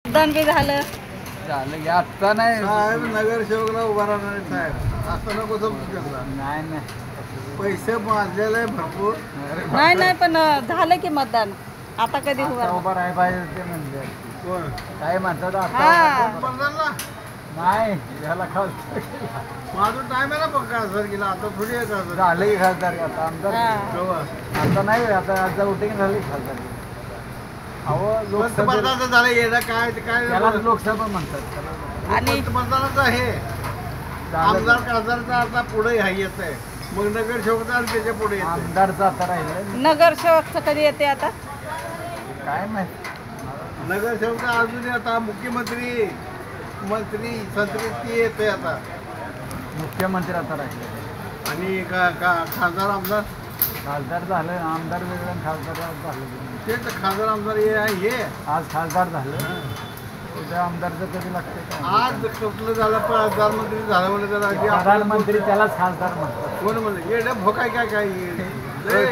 मतदान बी झालं झालं की आत्ता नाही साहेब नगरसेवकला उभा राहणार आहे साहेब. असं नको समजू. नाही नाही पैसे मारलेले आहे भरपूर. नाही पण झालं की मतदान आता कधी आता उभा उभं राहायला पाहिजे ते म्हणले कोण काय म्हणतात हा. आता मतदानला नाही याला खासदार माझं टाइम आहे ना पण खासदार गेला आता थोडी आहे खासदार. झालं की खासदार आता आमदार हा. केव्हा? आता नाही आता आज वोटिंग झाली खासदार अहो लोकसभा पंतप्रधानाचं झालं येणं काय ते काय त्याला लोकसभा म्हणतात त्याला आणि पंतप्रधानाचं आहे आमदार खासदारचा आता पुढे येत आहे. मग नगरसेवकचा आणि त्याच्या पुढे येत आहे. आमदारचं आता राहिलं नगरसेवकचं कधी येते आता काय माहिती नगरसेवक अजून आता मुख्यमंत्री मंत्री संत्री ती येते आता. मुख्यमंत्री आता राहिले आणि खासदार आमदार खासदार झालं आमदार वेगळं आणि खासदार झालं ते तर खासदार आमदार हे आज खासदार झालं उद्या आमदारचं कधी लागतं काय आज कुठलं झालं प्रधानमंत्री झालं म्हणजे त्याला प्रधानमंत्री त्यालाच खासदार म्हणतात कोण म्हणलं येडे भोकाय काय काय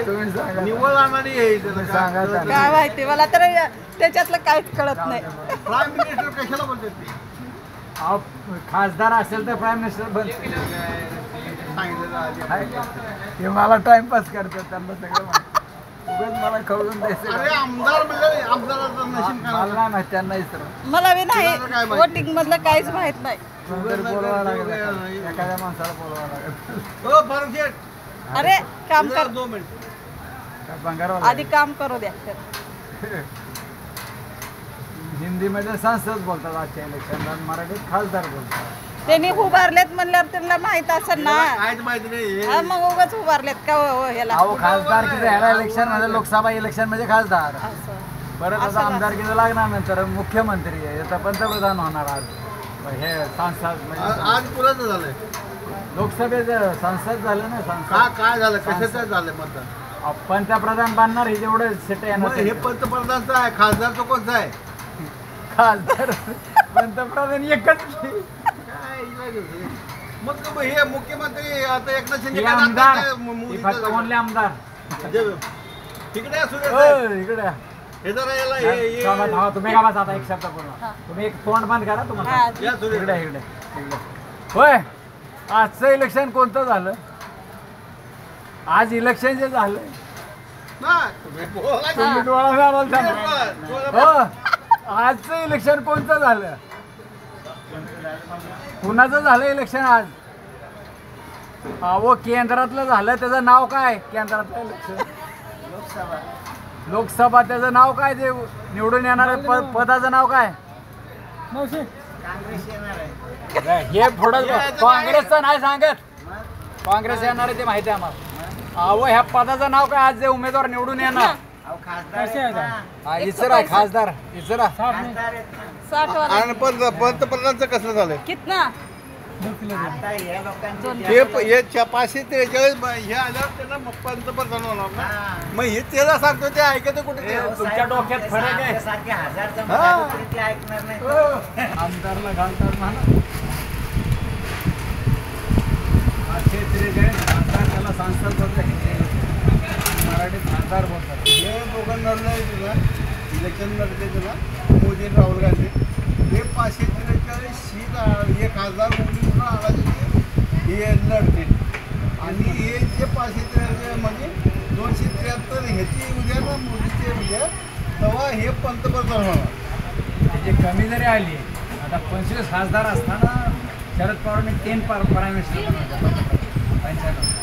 तुम्ही सांगा. निवड आणणारी आहे तुम्ही सांगा त्याला. त्याला. काय माहिती मला तर त्याच्यातलं काहीच कळत नाही प्राईम मिनिस्टर कशाला बोलतात ते अहो, खासदार असेल तर प्राईम मिनिस्टर बन सांगितलं आधी. काय ते मला टाइमपास करतात त्यांना सगळं माहिती. उगाच मला कळून द्यायचं अरे आमदार म्हणजे आमदाराचं नशीब काय मला नाही माहिती त्यांना विचार मला बी नाही तुला तर काय माहिती? वोटिंग मधलं काहीच माहित नाही बोलवावं लागेल एखाद्या माणसाला बोलवावं लागेल हो फारुख शेठ अरे काम कर 2 मिनिट काय बंगारवाला आधी काम करू द्या हिंदीमध्ये संसद बोलतात आजच्या इलेक्शनला मराठीत खासदार बोलतात त्यांनी उभारलेत म्हणल्यावर त्यांना माहित असेल ना काहीच माहिती नाही हा, मग उगाच उभारलेत का ह्याला अहो खासदार ह्याला इलेक्शन मध्ये लोकसभा इलेक्शन म्हणजे खासदार असं. परत आता आमदारकीचं लागणार नंतर मुख्यमंत्री आहे आता पंतप्रधान होणार आज हे संसद म्हणजे आज पुराचं झालंय लोकसभेचं संसद झालं ना संसद काय झालं कशाचं झालं मतदान अहो, पंतप्रधान बनणार हे जेवढं सीट मग येणार हे पंतप्रधानचं आहे खासदारचं कोणतं आहे खासदार पंतप्रधान एकच काय इलाज होते? मग हे मुख्यमंत्री आता एकनाथ शिंदे हे काय आमदार दाखवतात हे मोदीचं फक्त ओनली आमदार तिकडे असू दे हो, साहेब. इकडे या. हे जरा याला थांबा, थांबा, तुम्ही का बसा आता एक शब्द बोला तुम्ही एक तोंड बंद करा तुम्हाला हा, या सुरेश. इकडे इकडे इकडे होय आजचं इलेक्शन कोणतं झालं आज इलेक्शन जे झालं ना, तुम्ही बोला की. तुम्ही डोळा लावाल बोला, थांबा. बोला. हो आजचं इलेक्शन कोणतं झालं कुणाचं झालं इलेक्शन आज अहो केंद्रातलं झालं त्याचं नाव काय केंद्रातलं इलेक्शन लोकसभा त्याचं नाव काय ते निवडून येणार पदाचं नाव काय हे पुढं काँग्रेसचं नाही सांगत काँग्रेस येणार आहे ते माहिती आहे आम्हाला अहो ह्या पदाचं नाव काय आज जे उमेदवार निवडून येणार हा इचरा खासदार इचरा 60 वाला आणि पंतप्रधानचं कसं झालं कितना हे 543 हे आल्यावर त्यांना पंतप्रधान होणार ना मग हे त्याला सांगतो ते ऐकत कुठे तुमच्या डोक्यात फरक आहे आमदारला घालतात म्हणा 543 खासदार त्याला सांसद बोलतात मराठीत खासदार बोलतात हे दोघांना नाही तुला इलेक्शन लढते तुला मोदी आणि राहुल गांधी हे 543 सीट हे खासदार मोदी म्हणून आघाडीचे हे लढते आणि हे जे 543 म्हणजे 273 ह्याची उद्या ना मोदीचे उद्या तेव्हा हे पंतप्रधान होणार त्याची कमी जरी आली आता 25 खासदार असताना शरद पवारांनी 3 प्राईम मिनिस्टर बनवले 95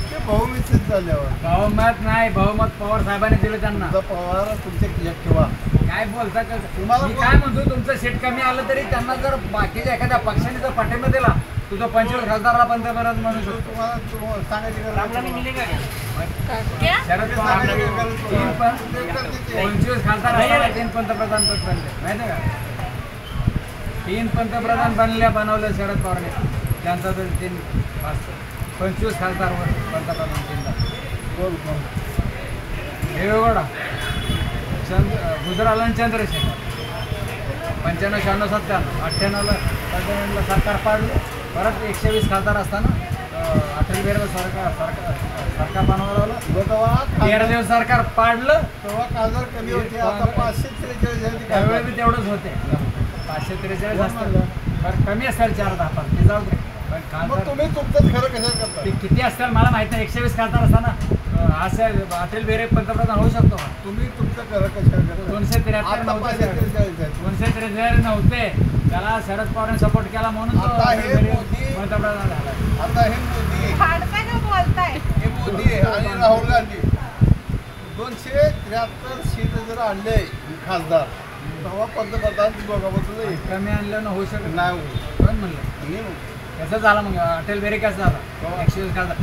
ते बहुविकसित झाल्यावर बहुमत नाही बहुमत पवार साहेबांनी दिलं त्यांना तुझा पवार तुमच्या खिशात ठेवा काय बोलता का तुम्हाला मी काय म्हणतो तुमचं सीट कमी आलं तरी त्यांना जर बाकीच्या एखाद्या पक्षाने जर पाठिंबा दिला तुझं 25 खासदारला पंतप्रधान म्हणू शकतो तुम्हाला सांगायची गरज नाही. शरद पवार 25 खासदार असताना 3 पंतप्रधान पद बनले माहिती का 3 पंतप्रधान बनवलं शरद पवारने त्यांचा तर 25 खासदारवर पंतप्रधान 3दा बोल बोल. देवेगौडा गुजराल आणि चंद्रशेखर 95 96 97 98ला सरकार पाडलं परत 120 खासदार असताना अटल बिहारी सरकार बनवलं तेव्हा 13 दिवस सरकार पाडलं खासदार कमी होते आता 543 त्यावेळी बी तेवढंच होते 543 असतं बरं कमी असेल 4-10 ते जाऊ दे पण मग खासदार तुम्ही तुमचं खरं कशाला करता ते किती असतील मला माहित नाही 120 खासदार असताना असं अटल बिहारी पंतप्रधान होऊ शकतो का तुम्ही तुमचं खरं कशाला करता 273 आता नव्हते 543 आहेत. 273 नव्हते त्याला शरद पवारांनी सपोर्ट केला म्हणून तो आता हे अटल बिहारी मोदी- पंतप्रधान झाला आता हे मोदी फाडता का बोलताय हे मोदी आणि राहुल गांधी 273 सीट जर आणले खासदार तेव्हा पंतप्रधान दोघांबद्दल येईल. कमी आणलं ना होऊ शकत नाही होईल. पण म्हणलं नाही होईल. कसं झालं मग अटल बिहारी कसं झाला हो. 120 खासदार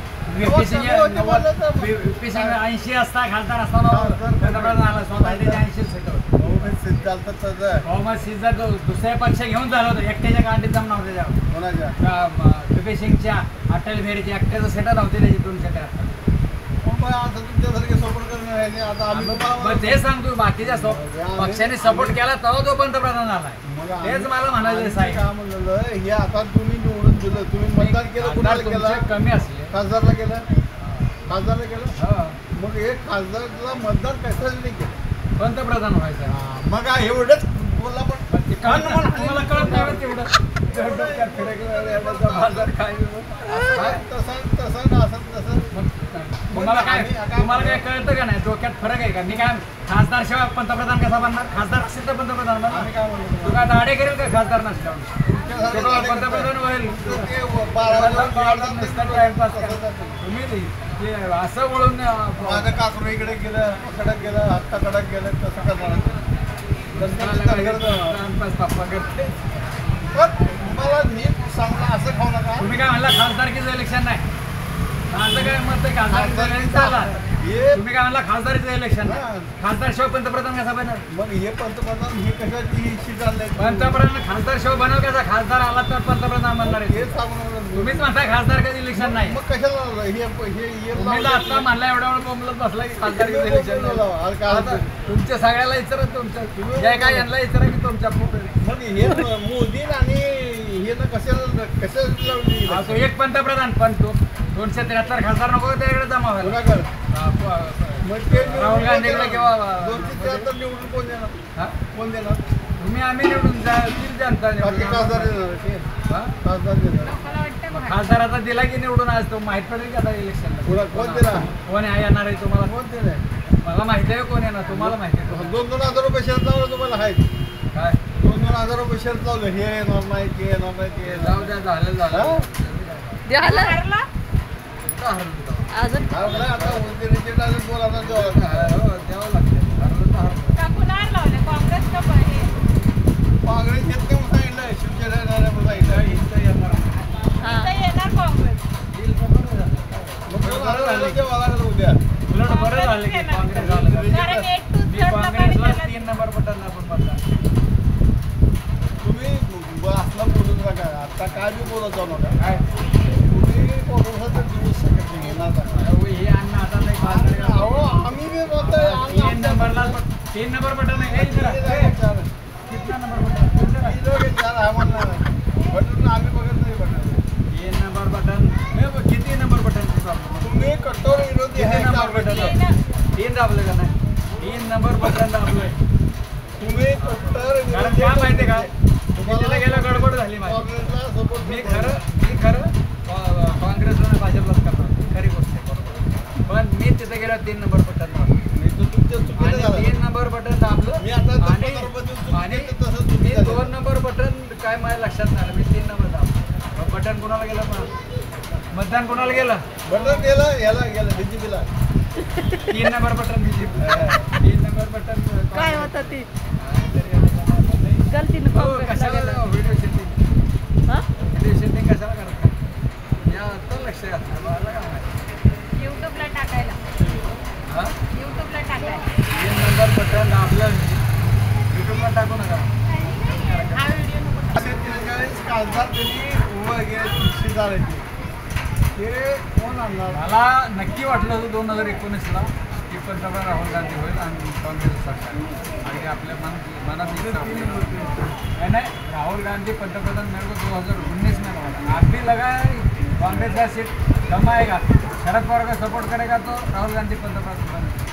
हो, सगळे होते बोलले तर. VP सिंग 80 असता खासदार असताना पंतप्रधान आला स्वतः त्याचे 80 सीट होते बहुमत सिद्ध चालतं त्याचं बहुमत सिद्ध दुसरे पक्ष घेऊन झालं होतं एकट्याच्या गांडीत जम नव्हते त्यावर कोणाच्या VP सिंगच्या अटल बिहारीच्या एकट्याचं सेट नव्हते त्याची 273 मग आता तुमच्यासारखे सपोर्ट करणार आहे आता आम्ही तुम्हाला- मग ते सांगतो बाकीच्या पक्षाने सपोर्ट केला तेव्हा तो पंतप्रधान झालाय मग तेच मला म्हणायचं आम्ही साहेब काय म्हणलं हे आता तुम्ही निवडून दिलं तुम्ही मतदान केलं कुणाला तुमचे केलं कमी असले खासदारला केलं खासदारला केलं हो. मग एक खासदारला मतदान कशाला नाही केलं पंतप्रधान व्हायचं मग काय एवढंच बोलला पण ते कळत नाही, तुम्हाला कळत नाही बरं तेवढं डोक्यात फिरकलं, याचा बाजार काय तुम्हाला काय काय कळतं का नाही डोक्यात फरक आहे का मी काय खासदार शिवाय पंतप्रधान कसा बनणार खासदार असेल तर पंतप्रधान बनणार आम्ही काय म्हणतो तू काय दाडे करेल का खासदार नसल्यावर ते तो पंतप्रधान होईल टाइमपास करा तुम्ही ते असं वळून माझं काकरू इकडे गेलं कडक गेलं हत्ता कडक गेलं तसं कसं टाइमपास पप्पा करते पण मला नीट सांगला असं खाऊ नका तुम्ही काय म्हणला खासदारकीचं इलेक्शन नाही माझं काय मत आहे खासदार तुम्ही काय म्हणला खासदारीचं इलेक्शन नाही खासदार शिवाय पंतप्रधान कसा बनल मग हे पंतप्रधान हे कशाची ही चाललंय पंतप्रधान खासदार शिवाय बनल कसा खासदार आला तर पंतप्रधान बनणार आहे हे सांगून तुम्हीच म्हणताय खासदार कधी इलेक्शन नाही मग कशाला हे तुम्ही आता म्हणला एवढ्या वेळ बोंबलत बसला की खासदारकीचं इलेक्शन नाही आता तुमच्या सगळ्याला विचारत तुमच्या जे काय यांना विचारा की तुमच्या मग हे मोदी आणि हे ना कशाला लावली तो एक पंतप्रधान पण तो 273 खासदार नको त्याकडे जमा व्हायला कोणाकडे? मग ते राहुल गांधीकडे किंवा 273 निवडून कोण देणार हा? कोण देणार तुम्ही आम्ही निवडून जनता बाकी निवडून. खासदार देणार ते. हा? खासदार देणार मला वाटतं मग खासदाराचा दिला की निवडून आज तो माहित पडेल की आता इलेक्शनला कोण दिला कोण आहे येणार आहे तुम्हाला कोण दिलाय मला माहिती आहे कोण येणार तुम्हाला माहिती आहे 2,000 रुपये शर्त लावलं तुम्हाला आहेत काय 2,000 रुपये शर्त लावलं हे येणार नाही ते येणार नाही ते येणार जाऊ द्या झालं झालं द्यायला अजून नाही. आता उंदीरचे डायरेक्ट बोलायला जेव्हा द्यावं लागतं हरलं तर हरलं. का कुणाला लावले काँग्रेस का हे काँग्रेस येत नाही म्हणून सांगितलं शिवसेना येणार आहे म्हणून सांगितलं इथं येणार. इथं येणार काँग्रेस येईल तर बरं झालं. मग 2,000 झालं ते बघायला उद्या उलट बरं झालं की काँग्रेस झालं कारण एक टू मी काँग्रेसला 3 नंबर बटनला पण मतदान तुम्ही असला बोलून नका आता काय बी बोलत जाऊ नका काय तुम्ही काँग्रेसचा दिवस शकत नाही येणार नाही. अहो, हे अण्णा आता नाही खासदार आहे. अहो आम्ही बी बोलतोय आम्ही 3 नंबरला 3 नंबर बटन आहे हे जरा. हे, कितना नंबर बटन तुमचं काय? आम्ही बघत नाही बटन 3 नंबर बटन हे बघ, किती नंबर बटन तुम्ही कठोर विरोधी किती आहे नंबर बटन काँग्रेसचे. 3 दाबलं का नाही 3 नंबर बटन दाबलंय तुम्ही कट्टर कारण काय माहितीये का तिथे गेलं गडबड झाली माझी काँग्रेसला सपोर्ट मी खरं काँग्रेसला भाजपलाच करणार खरी गोष्ट आहे बरोबर पण मी तिथे गेलो 3 नंबर बटन दाबलं तुमच्या चुकीचं आणि झालं 3 नंबर बटन दाबलं मी आता आणि 10,000 आणि तसं मी चुकीचं झालं. 2 नंबर बटन काय माझ्या लक्षात नाही आलं. मी 3 नंबर दाबलं मग बटन कोणाला गेलं मग मतदान कोणाला गेलं बटन गेलं याला गेलं बीजेपीला 3 number button BJP 3 number button काय होतं ती नाही. गलतीनं हो, काँग्रेसला कशाला गेलं. व्हिडिओ शूटिंग हा? व्हिडिओ शूटिंग कशाला करतात या आता लक्ष घातलं मला काय माहिती युट्यूबला टाकायला हा युट्यूबला टाकायला 3 नंबर बटन दाबलं युट्यूबला टाकू नका हा व्हिडिओ नको 43 खासदार त्यांनी उभं गेले कृषी झाले ते कोण आणणार मला नक्की वाटलं होतं 2019ला की पंतप्रधान राहुल गांधी होईल आणि काँग्रेस सरकार आणि आपल्या मनात इच्छा होती. नाही राहुल गांधी पंतप्रधान मेरे को 2019 में लगा आप भी लगा कांग्रेस का सीट कम आएगा शरद पवार का सपोर्ट करेगा तो राहुल गांधी पंतप्रधान बनेगा